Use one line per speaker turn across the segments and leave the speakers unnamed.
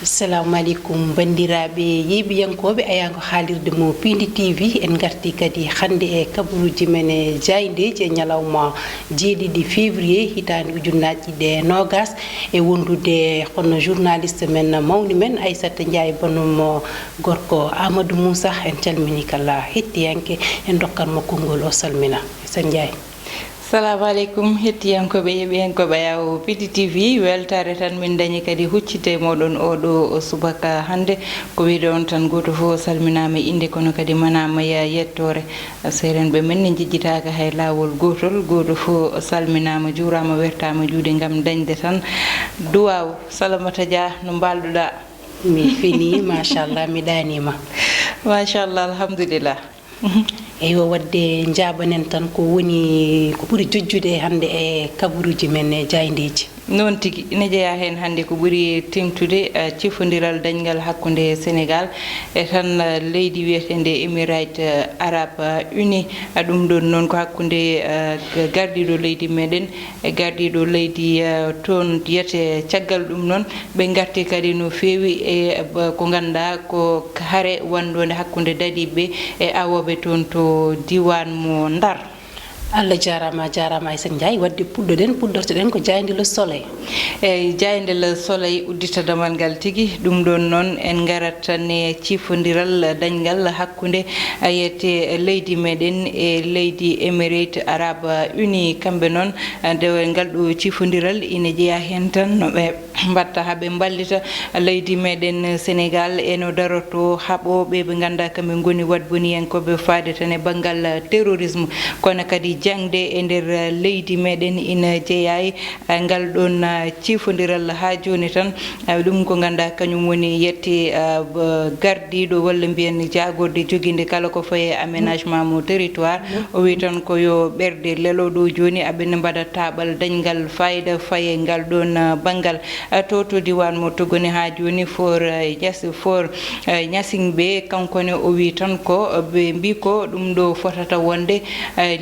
Assalamu alaikum bandiraɓe yeɓiyankoɓe ayanko haalirde mo Pindi TV en garti kadi hande e kabaruji men e jaydeji e ñalawma 7 février hitande ujunnaji ɗe nogas e wondude hono journaliste men mawni men Aissata Ndiaye banum gorko Amadou Moussa en calmini kala hettiyanke en dokkanmo konngol o salmina Aissata Ndiaye.
Assalamu alaikum hettiyankoɓe yeɓiyankoɓe yawo Pindi TV weltare tan min dañi kadi huccite moɗon oɗo subaka hande ko wiide on tan goto fof salminama inde kono kadi manama yettore serenɓe men ne jejjitaka hay lawol gotol goto fof salminama juurama wertama juuɗe gam dañde tan duwaw Salamata Dia no mbalduɗa?
Mi fini machallah mi ɗanima
machallah alhamdulillah.
eyo wadde jabanen tan ko woni ko ɓuri jojjude hande e kabaruji men e jaydeji
non tigi ne jeeya hen hande ko ɓuri timtude cifodiral dañgal hakkude Sénégal e tan leydi wiyetende Émirats Arabes Unis ɗum ɗon noon ko hakkude gardiɗo leydi meɗen e gardiɗo leydi toon yiyete caggal ɗum noon ɓe garti kadi no fewi e ko ganduɗa ko haare wandode hakkude dadiɓe e awoɓe toon to diwan mo Ndar.
Allah jarama Aissata Ndiaye wadde puɗɗortoɗen ko Jayde le Soleil.
eyyi Jayde le Soleil uddita damal ngal tigui ɗum ɗon noon en garat tan e cifodiral dañgal hakkude ayete leydi meɗen e leydi Émirats Arabes Unis kamɓe noon nde ngal ɗo cifodiral ine jeeya hen tan noɓe mbatta haaɓe ballita leydi meɗen Sénégal eno daroto haɓoɓe ɓe ganduɗa kamɓe goni wadboniyankoɓe faade tan e banggal terrorisme kono kadi jangde e nder leydi meɗen ina jeeyay ngal ɗon cifodiral ha joni tan ɗum ko ganduɗa kañum woni yette gardiɗo walla mbiyen jagorde joguinde kala ko faye aménagement mo territoire o wi tan ko yo ɓerde leloɗo joni aɓene mbaɗa taɓal dañgal fayida faye ngal ɗon banggal to diwan mo Togoni ha joni for ñasingɓe kankone o wi tan ko ɓe mbi ko ɗum ɗo fotata wonde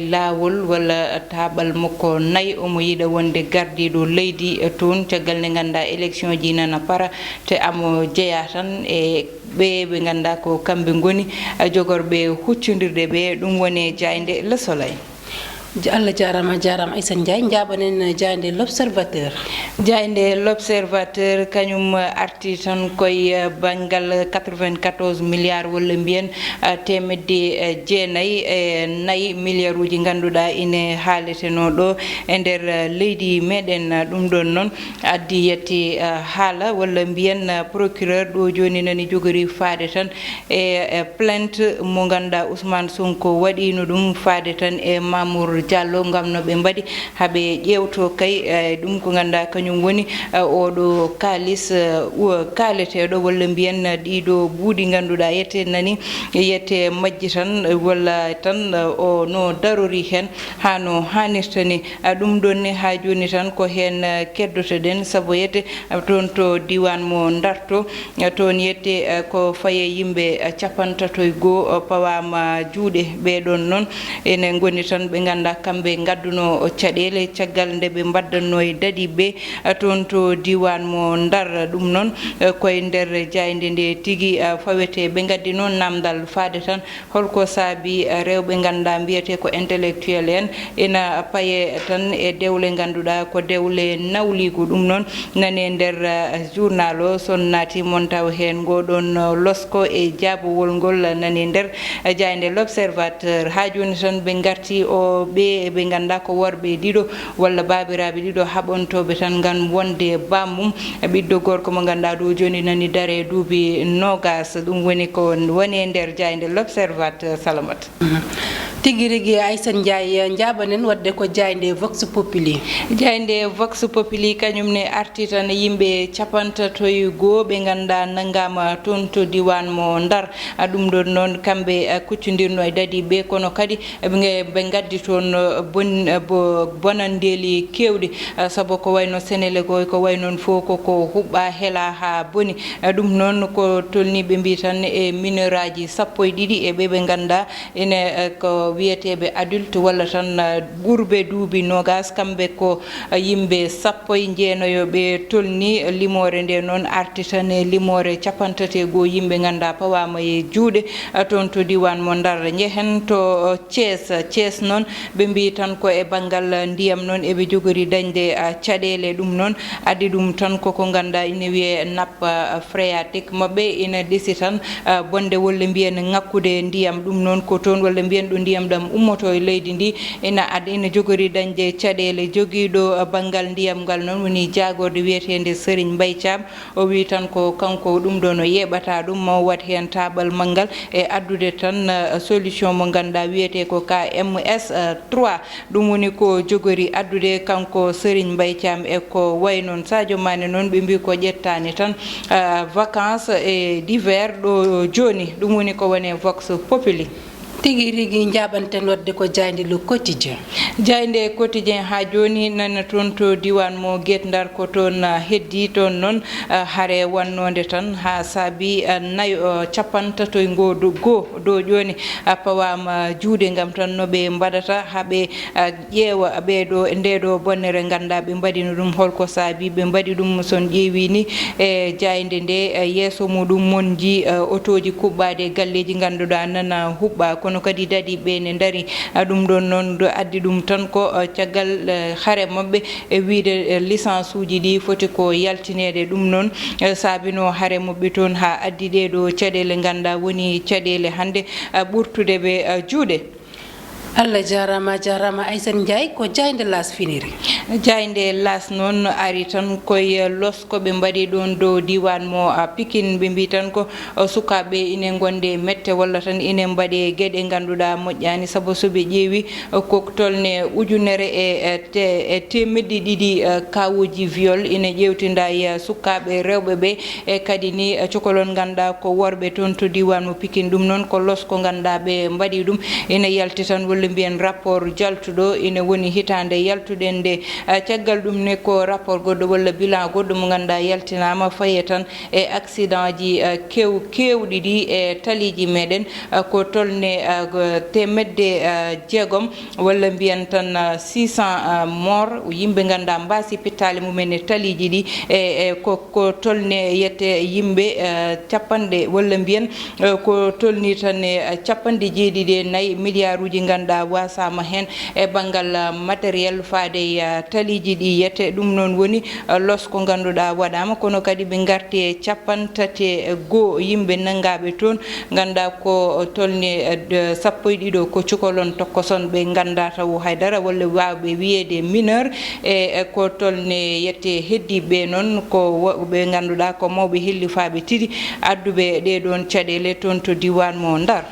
lawol walla taɓal makko nayyi omo yiiɗa wonde gardiɗo leydi toon caggal nde ganduɗa élection ji nana para te amo jeeya tan e ɓe ganduɗa ko kamɓe goni jogorɓe huccodirde ɓe ɗum woni Jayde le Soleil.
Allah jarama Aissata Ndiaye jaɓanen Jayde l'Observateur.
Jayde l'Observateur kañum arti tan koye banggal 94 milliards walla mbiyen temedde jeenayyi e nayyi milliard uji ganduɗa ine haaleteno ɗo e nder leydi meɗen ɗum ɗon noon addi yetti haala walla mbiyen procureur ɗo joni nani jogori faade tan e plainte mo ganduɗa Ousmane Sonko waɗino ɗum faade tan e Mamour Diallo ngam no ɓe mbaɗi haɓe ƴewto kay ɗum ko ganduɗa kañum woni oɗo kalis kaaleteɗo walla mbiyen ɗiɗo buuɗi ganduɗa yette nani yette majji tan walla tan o no darori hen ha no hannirta ni ɗum ɗon ni ha joni tan ko hen keddotoɗen saabu yette toon to diwan mo Ndar to toon yette ko faye yimɓe 54 pawama juuɗe ɓeɗon noon ene goni tan ɓe ganduɗa kamɓe gadduno caɗele caggal nde ɓe mbaddanno e dadiɓe toon to diwan mo Ndar ɗum noon koye nder jayde nde tigui fawete ɓe gaddi noon namdal faade tan holko saabi rewɓe ganduɗa mbiyete ko intellectuel en ina paye tan e dewle ganduɗa ko dewle nawligo ɗum noon nani nder journal o son naati mon taw hen goɗon losko e jaabowol ngol nani nder Jayde l'Observateur ha joni tan ɓe garti o ɓe ganduɗa ko worɓe ɗiɗo walla babiraɓe ɗiɗo haɓontoɓe tan gam wonde bammum ɓiɗɗo gorko mo ganduɗa ɗo joni nani daare duuɓi nogas ɗum woni ko woni e nder Jayde l'Observateur. Salamata
tigui rigui Aissata Ndiaye jaɓanen wadde ko Jayde Vox Populi.
Jayde Vox Populi kañum ne arti tan yimɓe 51 ɓe ganduɗa nanggama toon to diwan mo Ndar ɗum ɗon noon kamɓe kuccodirno e dadiɓe kono kadi ɓe gaddi toon bonandeli kewɗi saabu ko wayno Sénégal ko way noon fof koko huɓɓa heela ha boni ɗum noon ko tolni ɓe mbi tan e mineur aji 12 e ɓe ganduɗa ene ko wiyeteɓe adulte walla tan ɓurɓe duuɓi nogas kamɓe ko yimɓe sappo e jeenoyoɓe tolni limore nde noon arti tan e limore 31 yimɓe ganda pawama e juuɗe toon to diwan mo Ndar jehen to Thiès noon ɓe mbi tan ko e banggal ndiyam noon eɓe jogori dañde caɗele ɗum noon addi ɗum tan koko ganda ina wiye nappe phréatique mabɓe ina ɗesi tan bonde walla mbiyen ngakkude ndiyam ɗum noon ko toon walla mbiyen ɗo ndiyam ɗam ummoto e leydi ndi ina jogori dañde caɗele joguiɗo banggal ndiyam ngal noon woni jagorde wiyetede Serigne Mbaye Thiam o wi tan ko kanko ɗum ɗo no yeɓata ɗum ma wat hen tabal manggal e addude tan solution mo ganduɗa wiyete ko KMS 3 ɗum woni ko jogori addude kanko Serigne Mbaye Thiam e ko way noon Sadio Mané noon ɓe mbi ko ƴettani tan vacances et d'hiver ɗo joni ɗum woni ko wone Vox Populi.
tigi rigi jaɓanten wadde ko Jayde le quotidien.
Jayde quotidien ha joni nana toon to diwan mo Guet Ndar ko toon heddi toon noon haare wannode tan ha saabi nayo 54 dow joni pawama juuɗe gam tan noɓe mbaɗata haɓe ƴeewa ɓeɗo ndeɗo bonnere ganda ɓe mbaɗino ɗum holko saabi ɓe mbaɗi ɗum son ƴeewi ni e jayde nde yeeso muɗum monji otoji kuɓɓade galleji ganduɗa nana huɓɓa kono kadi dadi ɓe ne dari ɗum ɗon noon do addi ɗum tan ko caggal haare mabɓe e wiide licence uji ɗi foti ko yaltinede ɗum noon saabino haare mabɓe toon ha addi ɗeɗo caɗele ganda woni caɗele hande ɓurtude ɓe juuɗe.
Allah jarama Aissata Ndiaye ko Jayde las finiri.
Jayde las noon ari tan koye loskoɓe mbaɗi ɗon dow diwan mo Pikine ɓe mbi tan ko sukaɓe ine gonde mette walla tan ine mbaɗe gueɗe ganduɗa moƴƴani saabu soɓe ƴeewi ko tolne ujunere e temedde ɗiɗi kawuji viol ine ƴewtinda e sukaɓe rewɓe ɓe e kadi ni cokolon ganduɗa ko worɓe toon to diwan mo Pikine ɗum noon ko losko ganduɗa ɓe mbaɗi ɗum ine yalti tan walla mbiyen rapport jaltuɗo ina woni hitande yaltuɗe nde caggal ɗum ne ko rapport goɗɗo walla bilan goɗɗo mo ganduɗa yaltinama faye tan e accident ji kewɗi ɗi e taliji meɗen ko tolne temedde jeegom walla mbiyen tan 600 mort yimɓe ganduɗa mbasi pittale mumen e taliji ɗi e ko tolne yette yimɓe capanɗe walla mbiyen ko tolni tan e capanɗe jeeɗiɗi milliard uji ganduɗa wasama hen e banggal matériel faade taliji ɗi yette ɗum noon woni losko ganduɗa waɗama kono kadi ɓe garti e 31 yimɓe nangaɓe toon ganda ko tolni 12 ko cukalon tokkoson ɓe ganda taw haydara walla wawɓe wiyede mineur e ko tolni yette heddiɓe noon ko ɓe ganduɗa ko mawɓe hellifaɓe tidi adduɓe ɗeɗon caɗele toon to diwan mo Ndar.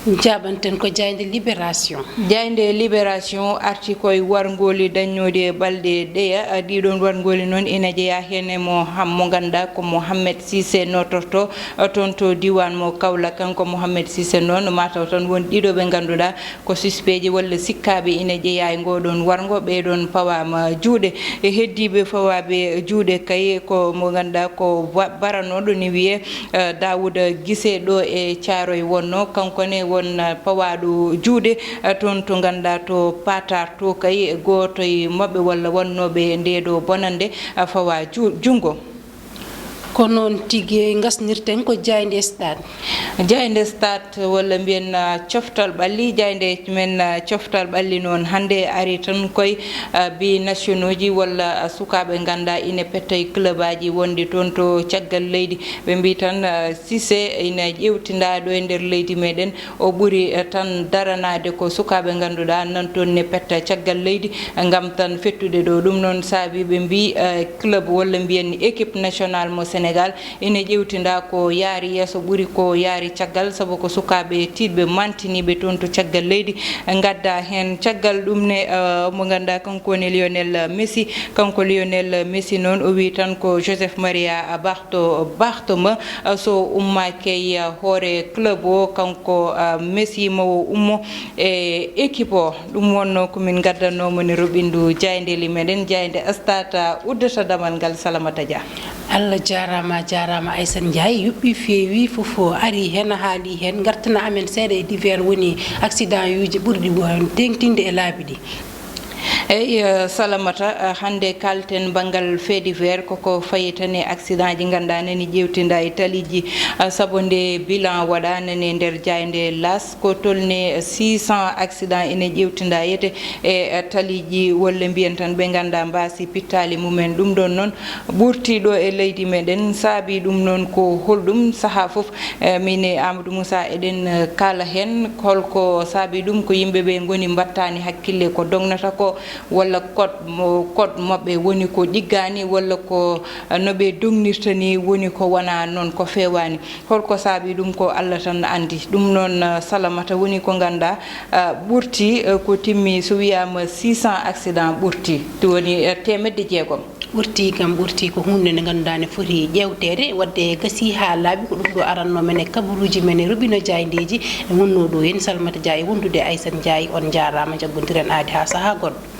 jaɓanten ko Jayde libération.
Jayde libération arti koye wargoli dañnode balɗe ɗeya ɗiɗon wargoli noon ina jeeya hen mo ganda ko Mohamed Cissé notorto toon to diwan mo Kaolack kanko Mohamed Cissé noon mataw tan won ɗiɗo ɓe ganduɗa ko suspect walla sikkaɓe ina jeeya e ngoɗon wargo ɓeɗon pawama juuɗe e heddiɓe fawaɓe juuɗe kay ko mo ganduɗa ko baranoɗo ni wiye Daouda Guissé ɗo e Thiaroye wonno kankone won pawaɗo juuɗe toon to ganduɗa to Patar to kay goto e mabɓe walla wonnoɓe ndeɗo bonande fawa jungo.
ko noon tigi gasnirten ko Jayde stade.
Jayde stade walla mbiyen coftal ɓalli Jayde men coftal ɓalli noon hande ari tan koye bi nationaux ji walla sukaɓe ganda ina petta club aji wonde toon to caggal leydi ɓe mbi tan Cissé ina ƴewtinda ɗo e nder leydi meɗen o ɓuuri tan daranade ko sukaɓe ganduɗa nan toon ne petta caggal leydi gam tan fettude ɗo ɗum noon saabi ɓe mbi club walla mbiyen équipe nationale mo Sénégal ina ƴewtinda ko yaari yeeso ɓuuri ko yaari caggal saabu ko sukaɓe tiɗɓe mantiniɓe toon to caggal leydi gadda hen caggal ɗum ne mo ganduɗa kanko woni Lionel Messi kanko Lionel Messi noon o wi tan ko Joseph Maria Bartoma so ummake hoore club o kanko Messi mo ummo e équipe o ɗum wonno komin gaddannomo ne roɓindu Jayde li meɗen Jayde stade uddata damal ngal Salamata Dia.
Allah jarama Aissata Ndiaye yubbi feewi fofo ari hen haali hen gartana amen seeɗa e divers woni accident yuji ɓurɗi tengtinde e laabi ɗi.
eyi Salamata hande kalten bangal fait divers koko fayitane accident ji ganda nani ƴewtinda e taliji saabu nde bilan waɗanane nder jayde las ko tolne 600 accident ene ƴewtinda yete e taliji walla mbiyen tan ɓe ganda mbasi pittali mumen ɗum ɗon noon ɓurtiɗo e leydi meɗen saabi ɗum noon ko holɗum saaha foof min Amadou Moussa eɗen kala hen holko saabi ɗum ko yimɓeɓe goni mbattani hakkille ko dognata ko walla code mabɓe woni ko ɗiggani walla ko noɓe dognirta ni woni ko wona noon ko fewani holko saabi ɗum ko Allah tan andi ɗum noon Salamata woni ko ganda ɓurti ko timmi so wiyama 600 accident ɓurti to woni 600
ɓurti kam ɓurti ko hunde nde ganduɗa ne foti ƴewtede wadde gasi ha laaɓi ko ɗum ɗo aranno men e kabaruji men e Roubina Diayndeji e wonno ɗo hen Salamata Dia e wondude Aissata Ndiaye on jarama jaggodiren aadi ha saaha goɗɗo.